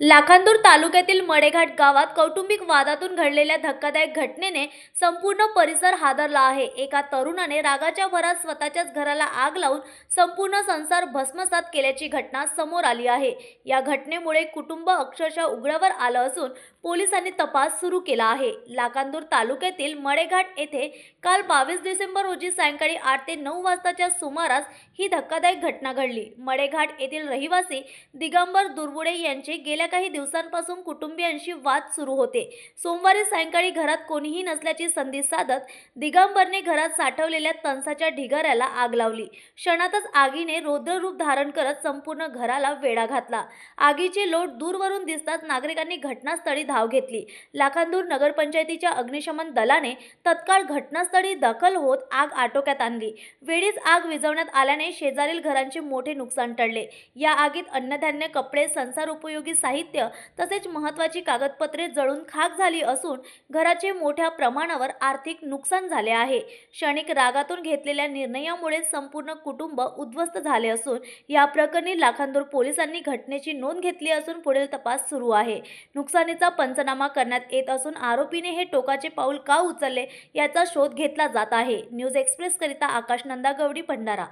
लाखांदूर तालुक्यातील मडेघाट गावात कौटुंबिक वादातून घडलेल्या धक्कादायक घटनेने संपूर्ण परिसर हादरला आहे। एका तरुणाने रागाच्या भरात स्वतःच्याच घराला आग लावून संपूर्ण संसार भस्मसात केल्याची घटना समोर आली आहे। या घटनेमुळे कुटुंब अक्षरशः उघड्यावर आलं असून पोलिसांनी तपास सुरू केला आहे। लाखांदूर तालुक्यातील मडेघाट येथे काल 22 डिसेंबर रोजी सायंकाळी 8 ते 9 वाजताच्या सुमारास ही धक्कादायक घटना घडली। मडेघाट येथील रहिवासी दिगंबर दुर्बुडे यांचे गेल्या काही दिवसांपासून कुटुंबियांशी वाद सुरू होते। सोमवारी सायंकाळी घरात कोणीही नसल्याची संधी साधत दिगंबरने घरात साठवलेल्या तणसाच्या ढिगाऱ्याला आग लावली। क्षणातच आगीने रौद्र रूप धारण करत संपूर्ण घराला वेढा घातला। आगीचे लोट दूरवरून दिसताच नागरिकांनी घटनास्थळी धाव घेतली। लाखांदूर नगरपंचायतीच्या अग्निशमन दलाने तत्काळ घटनास्थळी दाखल होत आग आटोक्यात आणली। वेळीच आग विझवण्यात आल्याने शेजारील घरांचे मोठे नुकसान टळले। या आगीत अन्नधान्य, कपडे, संसार उपयोगी साहित्य तसेच महत्त्वाची कागदपत्रे जळून खाक झाली असून घराचे मोठ्या प्रमाणावर आर्थिक नुकसान झाले आहे। क्षणिक रागातून घेतलेल्या निर्णयामुळे संपूर्ण कुटुंब उद्ध्वस्त झाले असून या प्रकरणी लाखांदूर पोलिसांनी घटनेची नोंद घेतली असून पुढील तपास सुरू आहे। नुकसानीचा पंचनामा करण्यात येत असून आरोपीने हे टोकाचे पाऊल का उचलले याचा शोध घेतला जात आहे। न्यूज एक्सप्रेस करिता आकाश नंदा गवडी, भंडारा।